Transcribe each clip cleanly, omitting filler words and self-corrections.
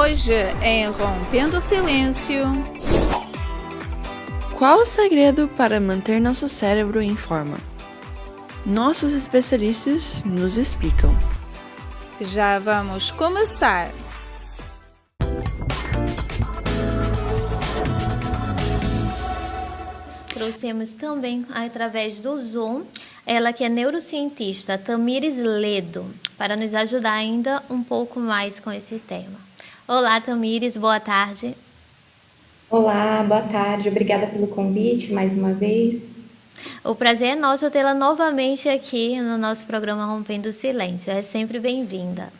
Hoje, em Rompendo o Silêncio. Qual o segredo para manter nosso cérebro em forma? Nossos especialistas nos explicam. Já vamos começar. Trouxemos também, através do Zoom, ela que é neurocientista, Tamires Ledo, para nos ajudar ainda um pouco mais com esse tema. Olá, Tamires, boa tarde. Olá, boa tarde. Obrigada pelo convite mais uma vez. O prazer é nosso tê-la novamente aqui no nosso programa Rompendo o Silêncio. É sempre bem-vinda.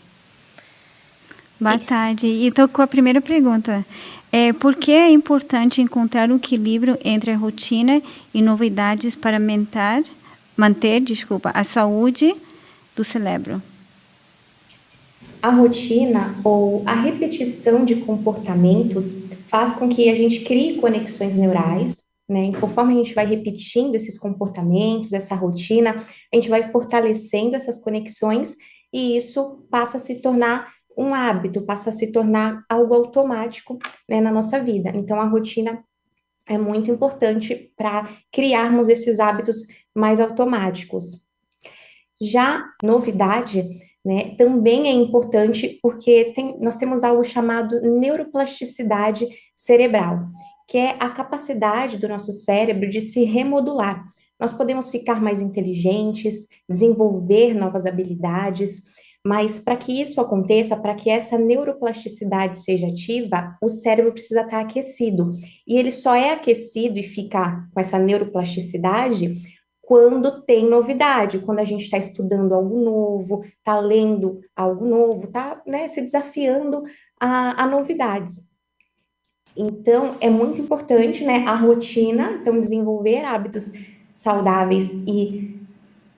Boa tarde. E estou com a primeira pergunta. Por que é importante encontrar um equilíbrio entre a rotina e novidades para manter a saúde do cérebro? A rotina ou a repetição de comportamentos faz com que a gente crie conexões neurais, né? E conforme a gente vai repetindo esses comportamentos, essa rotina, a gente vai fortalecendo essas conexões e isso passa a se tornar um hábito, passa a se tornar algo automático, né, na nossa vida. Então, a rotina é muito importante para criarmos esses hábitos mais automáticos. Já novidade, né, também é importante porque nós temos algo chamado neuroplasticidade cerebral, que é a capacidade do nosso cérebro de se remodular. Nós podemos ficar mais inteligentes, desenvolver novas habilidades, mas para que isso aconteça, para que essa neuroplasticidade seja ativa, o cérebro precisa estar aquecido. E ele só é aquecido e fica com essa neuroplasticidade quando tem novidade, quando a gente está estudando algo novo, está lendo algo novo, está, né, se desafiando a novidades. Então, é muito importante, né, a rotina, então desenvolver hábitos saudáveis e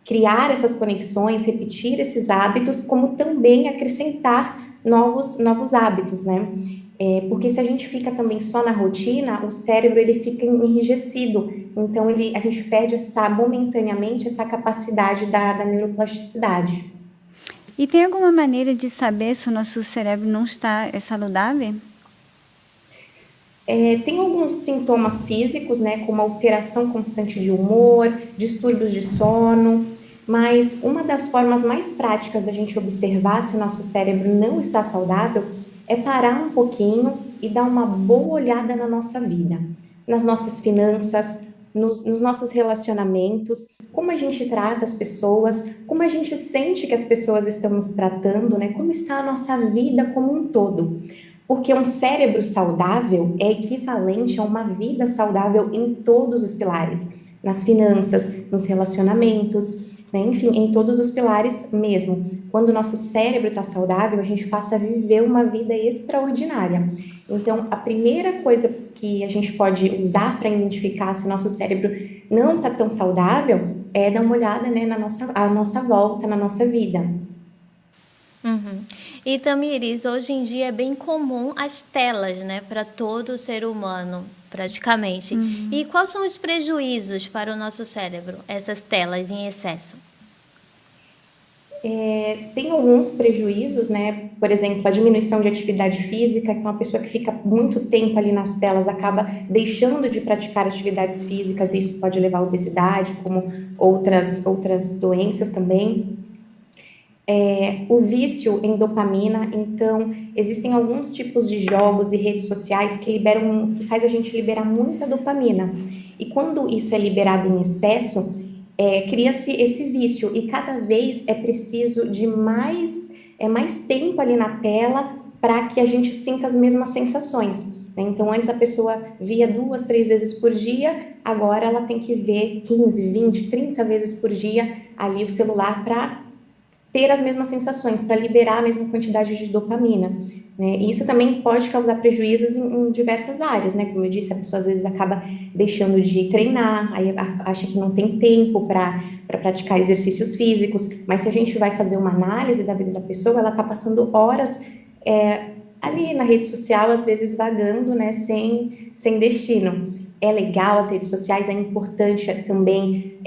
criar essas conexões, repetir esses hábitos, como também acrescentar novos hábitos, né? Porque se a gente fica também só na rotina, o cérebro ele fica enrijecido, então a gente perde momentaneamente essa capacidade da neuroplasticidade. E tem alguma maneira de saber se o nosso cérebro não está saudável? Tem alguns sintomas físicos, né, como alteração constante de humor, distúrbios de sono, mas uma das formas mais práticas da gente observar se o nosso cérebro não está saudável é parar um pouquinho e dar uma boa olhada na nossa vida, nas nossas finanças, nos nossos relacionamentos, como a gente trata as pessoas, como a gente sente que as pessoas estão nos tratando, né, como está a nossa vida como um todo. Porque um cérebro saudável é equivalente a uma vida saudável em todos os pilares, nas finanças, nos relacionamentos, né? Enfim, em todos os pilares mesmo. Quando o nosso cérebro está saudável, a gente passa a viver uma vida extraordinária. Então, a primeira coisa que a gente pode usar para identificar se o nosso cérebro não está tão saudável é dar uma olhada, né, à nossa volta, na nossa vida. Uhum. E Tamires, hoje em dia é bem comum as telas, né, para todo ser humano, praticamente. Uhum. E quais são os prejuízos para o nosso cérebro, essas telas em excesso? Tem alguns prejuízos, né? Por exemplo, a diminuição de atividade física, que uma pessoa que fica muito tempo ali nas telas acaba deixando de praticar atividades físicas, e isso pode levar à obesidade, como outras doenças também. O vício em dopamina, então existem alguns tipos de jogos e redes sociais que faz a gente liberar muita dopamina, e quando isso é liberado em excesso, cria-se esse vício, e cada vez é preciso de mais tempo ali na tela para que a gente sinta as mesmas sensações, né? Então antes a pessoa via 2, 3 vezes por dia, agora ela tem que ver 15, 20, 30 vezes por dia ali o celular para ter as mesmas sensações, para liberar a mesma quantidade de dopamina, né? E isso também pode causar prejuízos em diversas áreas, né? Como eu disse, a pessoa às vezes acaba deixando de treinar, aí acha que não tem tempo para praticar exercícios físicos, mas se a gente vai fazer uma análise da vida da pessoa, ela está passando horas ali na rede social, às vezes vagando, né? Sem destino. é legal, as redes sociais, é importante também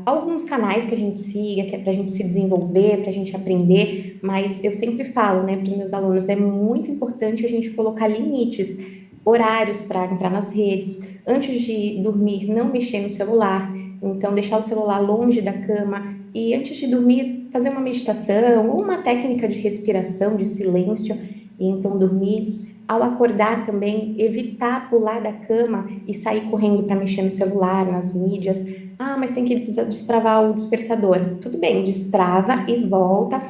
alguns canais que a gente siga, que é para a gente se desenvolver, para a gente aprender, mas eu sempre falo, né, para os meus alunos, é muito importante a gente colocar limites, horários para entrar nas redes, antes de dormir, não mexer no celular, então deixar o celular longe da cama e antes de dormir fazer uma meditação ou uma técnica de respiração, de silêncio, e então dormir. Ao acordar também, evitar pular da cama e sair correndo para mexer no celular, nas mídias. Ah, mas tem que destravar o despertador. Tudo bem, destrava e volta,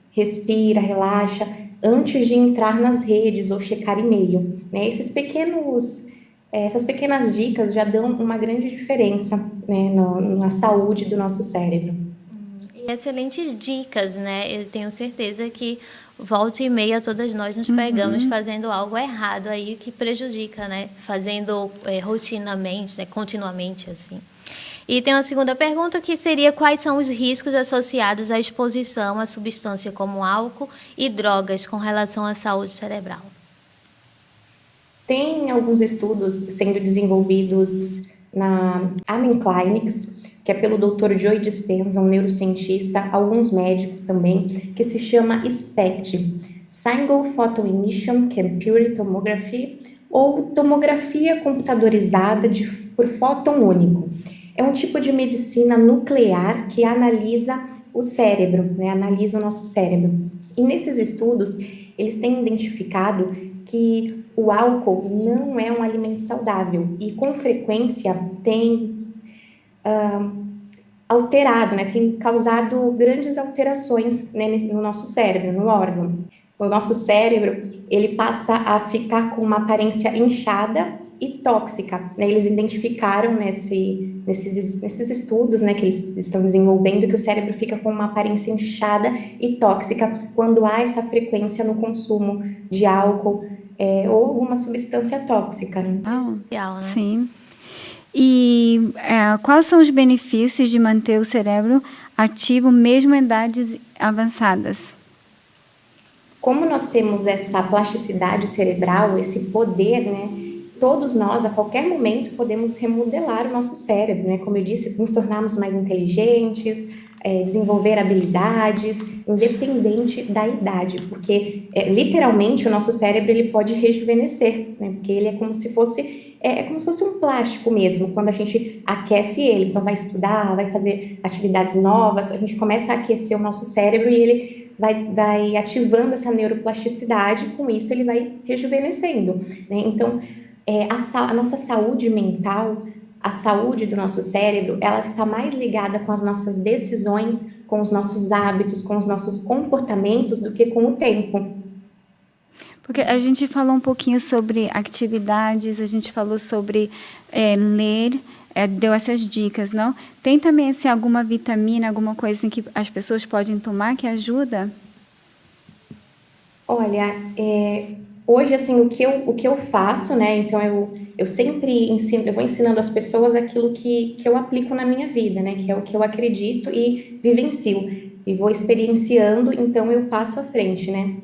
respira, relaxa, antes de entrar nas redes ou checar e-mail, né? Essas pequenas dicas já dão uma grande diferença, né, na saúde do nosso cérebro. E excelentes dicas, né? Eu tenho certeza que volta e meia todas nós nos pegamos fazendo algo errado aí que prejudica, né? Fazendo rotinamente, né? Continuamente, assim. E tem uma segunda pergunta que seria quais são os riscos associados à exposição a substância como álcool e drogas com relação à saúde cerebral? Tem alguns estudos sendo desenvolvidos na Amen Clinics, que é pelo Dr. Joe Dispenza, um neurocientista, alguns médicos também, que se chama SPECT, Single Photoemission Computed Tomography, ou tomografia computadorizada por fóton único. É um tipo de medicina nuclear que analisa o cérebro, né? Analisa o nosso cérebro. E nesses estudos, eles têm identificado que o álcool não é um alimento saudável e, com frequência, tem alterado, né? Tem causado grandes alterações, né, no nosso cérebro, no órgão. O nosso cérebro, ele passa a ficar com uma aparência inchada e tóxica, né? Eles identificaram nesses estudos, né, que eles estão desenvolvendo, que o cérebro fica com uma aparência inchada e tóxica quando há essa frequência no consumo de álcool ou alguma substância tóxica, né? Sim. E quais são os benefícios de manter o cérebro ativo mesmo em idades avançadas? Como nós temos essa plasticidade cerebral, esse poder, né? Todos nós, a qualquer momento, podemos remodelar o nosso cérebro, né? Como eu disse, nos tornarmos mais inteligentes, desenvolver habilidades, independente da idade, porque literalmente o nosso cérebro ele pode rejuvenescer, né? Porque ele é como se fosse um plástico mesmo, quando a gente aquece ele, então vai estudar, vai fazer atividades novas, a gente começa a aquecer o nosso cérebro e ele vai ativando essa neuroplasticidade, com isso ele vai rejuvenescendo, né? Então, a nossa saúde mental, a saúde do nosso cérebro, ela está mais ligada com as nossas decisões, com os nossos hábitos, com os nossos comportamentos, do que com o tempo. Porque a gente falou um pouquinho sobre atividades, a gente falou sobre ler, deu essas dicas, não? Tem também assim, alguma vitamina, alguma coisa assim, que as pessoas podem tomar que ajuda? Olha, hoje, assim, o que eu faço, né? Então, eu sempre eu vou ensinando às pessoas aquilo que eu aplico na minha vida, né? Que é o que eu acredito e vivencio. E vou experienciando, então eu passo à frente, né?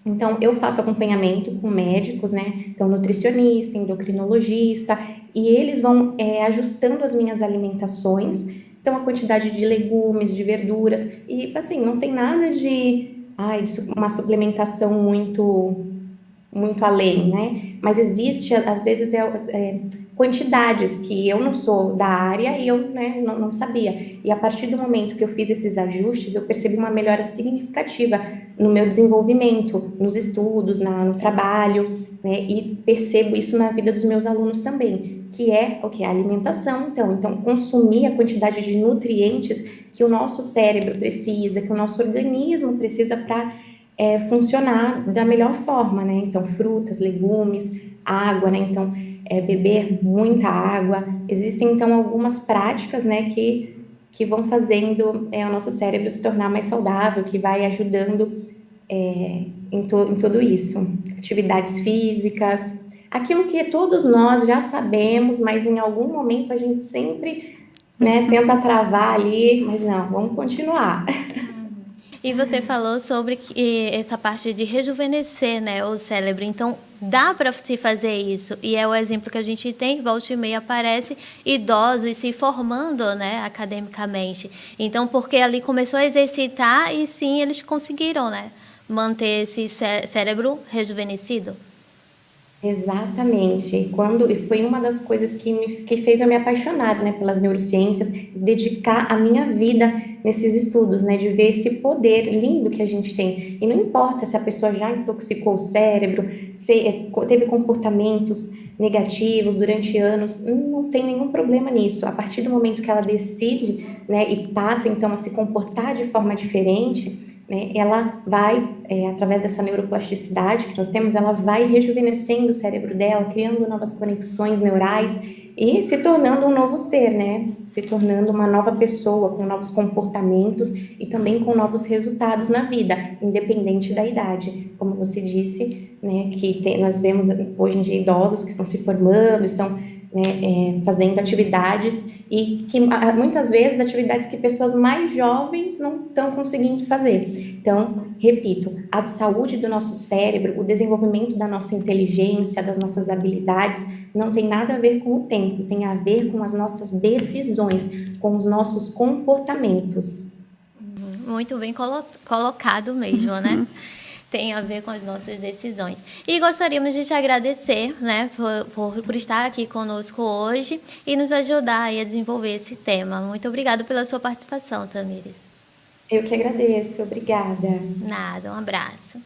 Então, eu faço acompanhamento com médicos, né? Então, nutricionista, endocrinologista, e eles vão ajustando as minhas alimentações. Então, a quantidade de legumes, de verduras, e assim, não tem nada de uma suplementação muito além, né? Mas existe, às vezes, quantidades que eu não sou da área e eu, né, não sabia. E a partir do momento que eu fiz esses ajustes, eu percebi uma melhora significativa no meu desenvolvimento, nos estudos, no trabalho, né? E percebo isso na vida dos meus alunos também, que é o que? A alimentação, então consumir a quantidade de nutrientes que o nosso cérebro precisa, que o nosso organismo precisa para funcionar da melhor forma, né? Então, frutas, legumes, água, né? Então, beber muita água. Existem, então, algumas práticas, né, que vão fazendo o nosso cérebro se tornar mais saudável, que vai ajudando em tudo isso. Atividades físicas, aquilo que todos nós já sabemos, mas em algum momento a gente sempre, né, tenta travar ali, mas não, vamos continuar. E você falou sobre essa parte de rejuvenescer, né, o cérebro. Então, dá para se fazer isso. E é o exemplo que a gente tem, volta e meia aparece idosos se formando, né, academicamente. Então, porque ali começou a exercitar e sim, eles conseguiram, né, manter esse cérebro rejuvenescido. Exatamente. E foi uma das coisas que fez eu me apaixonar, né, pelas neurociências, dedicar a minha vida nesses estudos, né, de ver esse poder lindo que a gente tem. E não importa se a pessoa já intoxicou o cérebro, teve comportamentos negativos durante anos, não tem nenhum problema nisso. A partir do momento que ela decide, né, e passa então a se comportar de forma diferente, né, ela vai, através dessa neuroplasticidade que nós temos, ela vai rejuvenescendo o cérebro dela, criando novas conexões neurais e se tornando um novo ser, né? Se tornando uma nova pessoa, com novos comportamentos e também com novos resultados na vida, independente da idade. Como você disse, né, nós vemos hoje em dia idosos que estão se formando, estão, né, fazendo atividades e que muitas vezes atividades que pessoas mais jovens não estão conseguindo fazer. Então, repito, a saúde do nosso cérebro, o desenvolvimento da nossa inteligência, das nossas habilidades, não tem nada a ver com o tempo, tem a ver com as nossas decisões, com os nossos comportamentos. Muito bem colocado mesmo, né? Tem a ver com as nossas decisões. E gostaríamos de te agradecer, né, por estar aqui conosco hoje e nos ajudar aí a desenvolver esse tema. Muito obrigada pela sua participação, Tamires. Eu que agradeço, obrigada. Nada, um abraço.